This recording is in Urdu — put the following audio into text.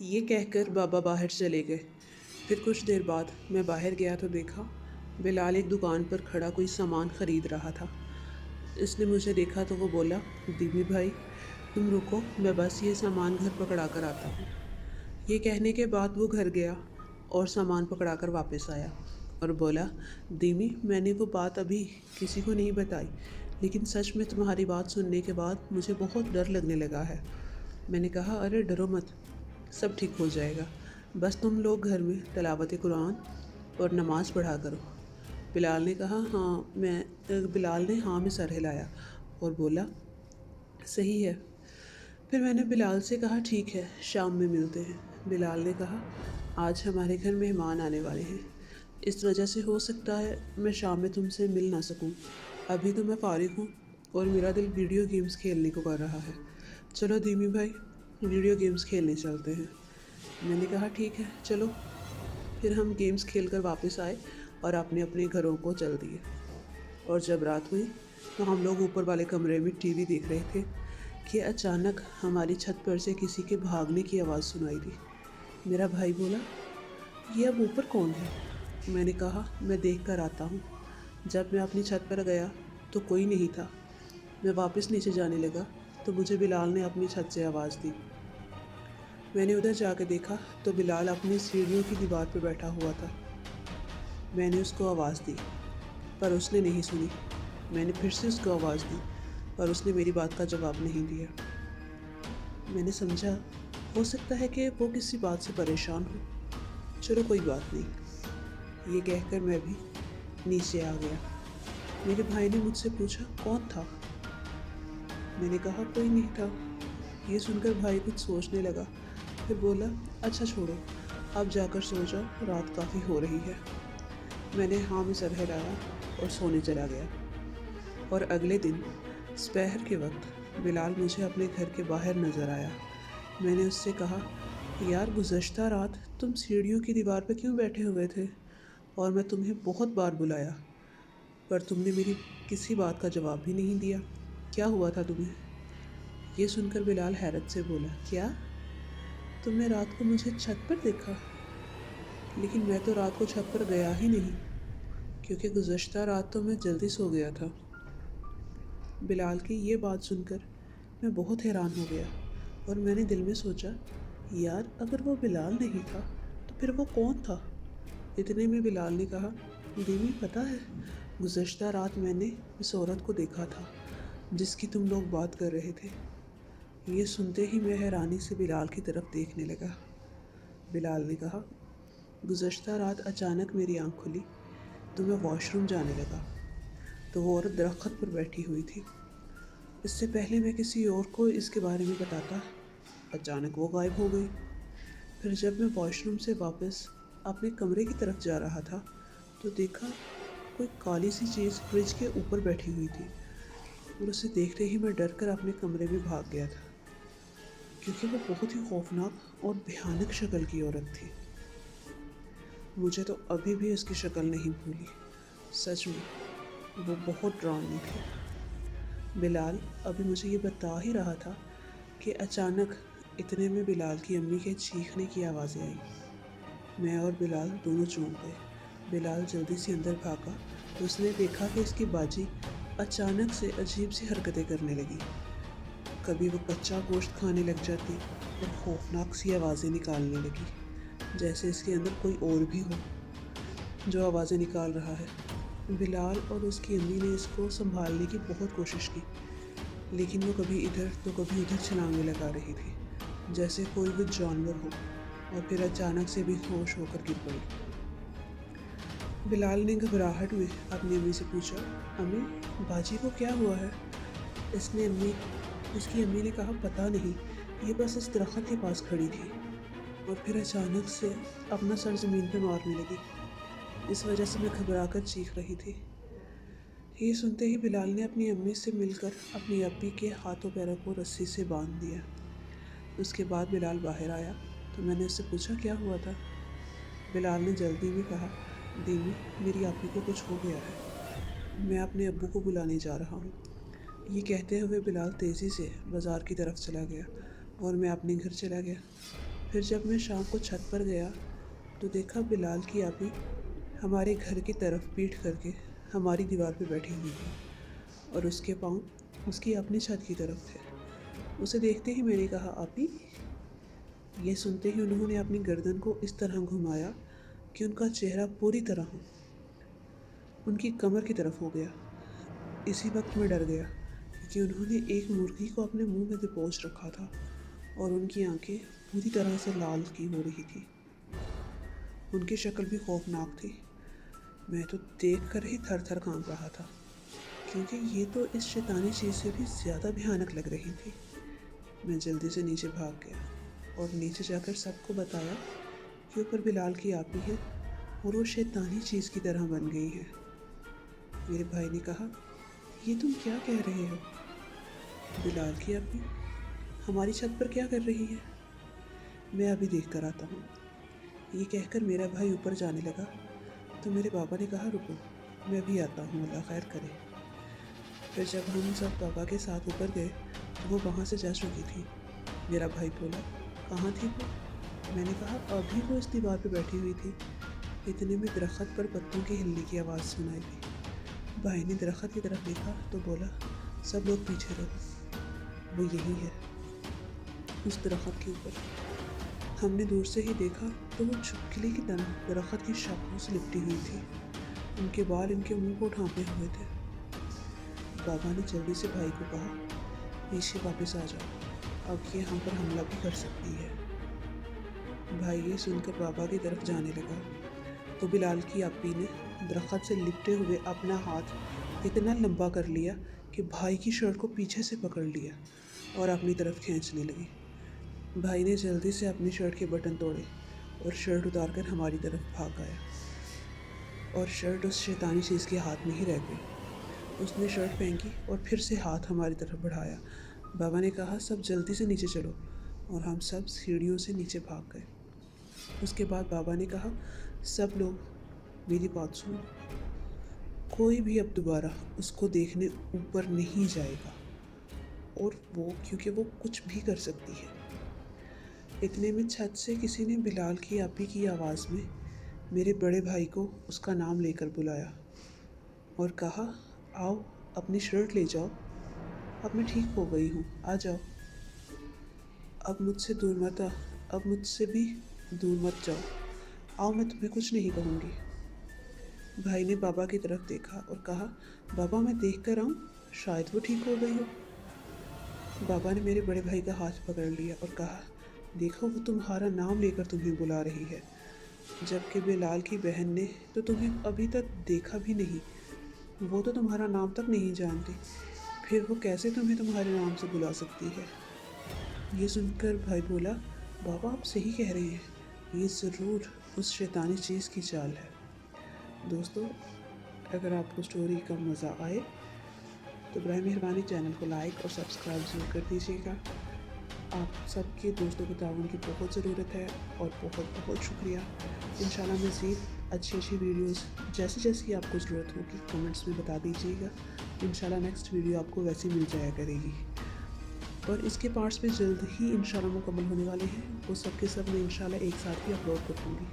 یہ کہہ کر بابا باہر چلے گئے۔ پھر کچھ دیر بعد میں باہر گیا تو دیکھا بلال ایک دکان پر کھڑا کوئی سامان خرید رہا تھا۔ اس نے مجھے دیکھا تو وہ بولا، دیمی بھائی تم رکو، میں بس یہ سامان گھر پکڑا کر آتا ہوں۔ یہ کہنے کے بعد وہ گھر گیا اور سامان پکڑا کر واپس آیا اور بولا، دیمی میں نے وہ بات ابھی کسی کو نہیں بتائی، لیکن سچ میں تمہاری بات سننے کے بعد مجھے بہت ڈر لگنے لگا ہے۔ میں نے کہا، ارے ڈرو مت، سب ٹھیک ہو جائے گا، بس تم لوگ گھر میں تلاوت قرآن اور نماز پڑھا کرو۔ بلال نے ہاں میں سر ہلایا اور بولا، صحیح ہے۔ پھر میں نے بلال سے کہا، ٹھیک ہے شام میں ملتے ہیں۔ بلال نے کہا، آج ہمارے گھر مہمان آنے والے ہیں، اس وجہ سے ہو سکتا ہے میں شام میں تم سے مل نہ سکوں۔ ابھی تو میں فارغ ہوں اور میرا دل ویڈیو گیمز کھیلنے کو کر رہا ہے، چلو دیمی بھائی ویڈیو گیمز کھیلنے چلتے ہیں۔ میں نے کہا، ٹھیک ہے چلو۔ پھر ہم گیمز کھیل کر واپس آئے اور اپنے اپنے گھروں کو چل دیے۔ اور جب رات ہوئی تو ہم لوگ اوپر والے کمرے میں ٹی وی دیکھ رہے تھے کہ اچانک ہماری چھت پر سے کسی کے بھاگنے کی آواز سنائی دی۔ میرا بھائی بولا، یہ اب اوپر کون ہے؟ میں نے کہا، میں دیکھ کر آتا ہوں۔ جب میں اپنی چھت پر گیا تو کوئی نہیں تھا۔ میں واپس نیچے جانے لگا تو مجھے بلال نے اپنی چھت سے آواز دی۔ میں نے ادھر جا کے دیکھا تو بلال اپنی سیڑھیوں کی دیوار پہ بیٹھا ہوا تھا۔ میں نے اس کو آواز دی پر اس نے نہیں سنی۔ میں نے پھر سے اس کو آواز دی پر اس نے میری بات کا جواب نہیں دیا۔ میں نے سمجھا ہو سکتا ہے کہ وہ کسی بات سے پریشان ہو، چلو کوئی بات نہیں۔ یہ کہہ کر میں بھی نیچے آ گیا۔ میرے بھائی نے مجھ سے پوچھا، کون تھا؟ میں نے کہا، کوئی نہیں تھا۔ یہ سن کر بھائی کچھ سوچنے لگا، پھر بولا، اچھا چھوڑو، اب جا کر سو جاؤ، رات کافی ہو رہی ہے۔ میں نے ہاں میں سر ہلایا اور سونے چلا گیا۔ اور اگلے دن سپہر کے وقت بلال مجھے اپنے گھر کے باہر نظر آیا۔ میں نے اس سے کہا، یار گزشتہ رات تم سیڑھیوں کی دیوار پہ کیوں بیٹھے ہوئے تھے؟ اور میں تمہیں بہت بار بلایا پر تم نے میری کسی بات کا جواب بھی نہیں دیا، کیا ہوا تھا تمہیں؟ یہ سن کر بلال حیرت سے بولا، کیا تم نے رات کو مجھے چھت پر دیکھا؟ لیکن میں تو رات کو چھت پر گیا ہی نہیں، کیونکہ گزشتہ رات تو میں جلدی سو گیا تھا۔ بلال کی یہ بات سن کر میں بہت حیران ہو گیا اور میں نے دل میں سوچا، یار اگر وہ بلال نہیں تھا تو پھر وہ کون تھا؟ اتنے میں بلال نے کہا، دیمی پتہ ہے گزشتہ رات میں نے اس عورت کو دیکھا تھا جس کی تم لوگ بات کر رہے تھے۔ یہ سنتے ہی میں حیرانی سے بلال کی طرف دیکھنے لگا۔ بلال نے کہا، گزشتہ رات اچانک میری آنکھ کھلی تو میں واش روم جانے لگا تو وہ عورت درخت پر بیٹھی ہوئی تھی۔ اس سے پہلے میں کسی اور کو اس کے بارے میں بتاتا، اچانک وہ غائب ہو گئی۔ پھر جب میں واش روم سے واپس اپنے کمرے کی طرف جا رہا تھا تو دیکھا کوئی کالی سی چیز فریج کے اوپر بیٹھی ہوئی تھی اور اسے دیکھتے ہی میں ڈر کر اپنے کمرے میں بھاگ گیا تھا، کیونکہ وہ بہت ہی خوفناک اور بھیانک شکل کی عورت تھی۔ مجھے تو ابھی بھی اس کی شکل نہیں بھولی، سچ میں وہ بہت ڈراؤنی تھی۔ بلال ابھی مجھے یہ بتا ہی رہا تھا کہ اچانک اتنے میں بلال کی امی کے چیخنے کی آوازیں آئیں۔ میں اور بلال دونوں چونک گئے۔ بلال جلدی سے اندر بھاگا تو اس نے دیکھا کہ اس کی باجی اچانک سے عجیب سی حرکتیں کرنے لگی۔ کبھی وہ کچا گوشت کھانے لگ جاتی اور خوفناک سی آوازیں نکالنے لگی، جیسے اس کے اندر کوئی اور بھی ہو جو آوازیں نکال رہا ہے۔ بلال اور اس کی امی نے اس کو سنبھالنے کی بہت کوشش کی، لیکن وہ کبھی ادھر تو کبھی ادھر چھلانگیں لگا رہی تھی جیسے کوئی وہ جانور ہو، اور پھر اچانک سے بے ہوش ہو کر گر پڑی۔ بلال نے گھبراہٹ میں اپنی امی سے پوچھا، امی باجی کو کیا ہوا ہے؟ اس کی امی نے کہا، پتہ نہیں، یہ بس اس درخت کے پاس کھڑی تھی اور پھر اچانک سے اپنا سر زمین پہ مارنے لگی، اس وجہ سے میں گھبرا کر چیخ رہی تھی۔ یہ سنتے ہی بلال نے اپنی امی سے مل کر اپنی اپی کے ہاتھوں پیروں کو رسی سے باندھ دیا۔ اس کے بعد بلال باہر آیا تو میں نے اس سے پوچھا، کیا ہوا تھا؟ بلال نے جلدی میں کہا، دیمی میری اپی کو کچھ ہو گیا ہے، میں اپنے ابو کو بلانے جا رہا ہوں۔ یہ کہتے ہوئے بلال تیزی سے بازار کی طرف چلا گیا اور میں اپنے گھر چلا گیا۔ پھر جب میں شام کو چھت پر گیا تو دیکھا بلال کی آپی ہمارے گھر کی طرف پیٹھ کر کے ہماری دیوار پہ بیٹھی ہوئی تھی اور اس کے پاؤں اس کی اپنی چھت کی طرف تھے۔ اسے دیکھتے ہی میں نے کہا آپی۔ یہ سنتے ہی انہوں نے اپنی گردن کو اس طرح گھمایا کہ ان کا چہرہ پوری طرح ان کی کمر کی طرف ہو گیا۔ اسی وقت میں ڈر گیا کہ انہوں نے ایک مرغی کو اپنے منہ میں دبوچ رکھا تھا اور ان کی آنکھیں پوری طرح سے لال کی ہو رہی تھی۔ ان کی شکل بھی خوفناک تھی۔ میں تو دیکھ کر ہی تھر تھر کانپ رہا تھا کیونکہ یہ تو اس شیطانی چیز سے بھی زیادہ بھیانک لگ رہی تھی۔ میں جلدی سے نیچے بھاگ گیا اور نیچے جا کر سب کو بتایا کہ اوپر بلال کی آپی ہے اور وہ شیطانی چیز کی طرح بن گئی ہے۔ میرے بھائی نے کہا یہ تم کیا کہہ رہے ہو؟ بلال کی آپی ہماری چھت پر کیا کر رہی ہے؟ میں ابھی دیکھ کر آتا ہوں۔ یہ کہہ کر میرا بھائی اوپر جانے لگا تو میرے پاپا نے کہا رکو، میں ابھی آتا ہوں، اللہ خیر کرے۔ پھر جب ہم سب پاپا کے ساتھ اوپر گئے تو وہ وہاں سے جا چکی تھی۔ میرا بھائی بولا کہاں تھی وہ؟ میں نے کہا ابھی وہ اس دیوار پہ بیٹھی ہوئی تھی۔ اتنے میں درخت پر پتوں کے ہلنے کی آواز سنائی دی۔ بھائی نے درخت کی طرف دیکھا تو بولا سب لوگ پیچھے رہو، وہ یہی ہے اس درخت کے اوپر۔ ہم نے دور سے ہی دیکھا تو وہ چھپکلی کی طرح درخت کی شاخوں سے لپٹی ہوئی تھی۔ ان کے بال ان کے منہ کو ڈھانپے ہوئے تھے۔ بابا نے جلدی سے بھائی کو کہا پیچھے واپس آ جاؤ، اب یہ ہم پر حملہ بھی کر سکتی ہے۔ بھائی یہ سن کر بابا کی طرف جانے لگا تو بلال کی آپی نے درخت سے لپٹے ہوئے اپنا ہاتھ اتنا لمبا کر لیا کہ بھائی کی شرٹ کو پیچھے سے پکڑ لیا اور اپنی طرف کھینچنے لگی۔ بھائی نے جلدی سے اپنی شرٹ کے بٹن توڑے اور شرٹ اتار کر ہماری طرف بھاگ آیا اور شرٹ اس شیطانی چیز کے ہاتھ میں ہی رہ گئی۔ اس نے شرٹ پھینکی اور پھر سے ہاتھ ہماری طرف بڑھایا۔ بابا نے کہا سب جلدی سے نیچے چلو اور ہم سب سیڑھیوں سے نیچے بھاگ گئے۔ اس کے بعد بابا نے کہا سب لوگ میری بات سنو، کوئی بھی اب دوبارہ اس کو دیکھنے اوپر نہیں جائے گا، اور وہ کیونکہ وہ کچھ بھی کر سکتی ہے۔ اتنے میں چھت سے کسی نے بلال کی آپی کی آواز میں میرے بڑے بھائی کو اس کا نام لے کر بلایا اور کہا آؤ اپنی شرٹ لے جاؤ، اب میں ٹھیک ہو گئی ہوں، آ جاؤ، اب مجھ سے بھی دور مت جاؤ، آؤ میں تمہیں کچھ نہیں کہوں گی۔ بھائی نے بابا کی طرف دیکھا اور کہا بابا میں دیکھ کر آؤں، شاید وہ ٹھیک ہو گئی ہو۔ بابا نے میرے بڑے بھائی کا ہاتھ پکڑ لیا اور کہا دیکھو وہ تمہارا نام لے کر تمہیں بلا رہی ہے، جبکہ بلال کی بہن نے تو تمہیں ابھی تک دیکھا بھی نہیں، وہ تو تمہارا نام تک نہیں جانتی، پھر وہ کیسے تمہیں تمہارے نام سے بلا سکتی ہے؟ یہ سن کر بھائی بولا بابا آپ صحیح کہہ رہے ہیں، یہ ضرور اس شیطانی چیز کی چال ہے۔ دوستو اگر آپ کو سٹوری کا مزہ آئے تو برائے مہربانی چینل کو لائک اور سبسکرائب ضرور کر دیجیے گا۔ آپ سب کے دوستوں کو تعاون کی بہت ضرورت ہے اور بہت بہت شکریہ۔ انشاءاللہ مزید اچھی ویڈیوز جیسی آپ کو ضرورت ہوگی کمنٹس میں بتا دیجیے گا۔ انشاءاللہ نیکسٹ ویڈیو آپ کو ویسے مل جایا کرے گی، اور اس کے پارٹس بھی جلد ہی انشاءاللہ مکمل ہونے والے ہیں، وہ سب کے سب میں انشاءاللہ ایک ساتھ ہی اپلوڈ کر دوں گی۔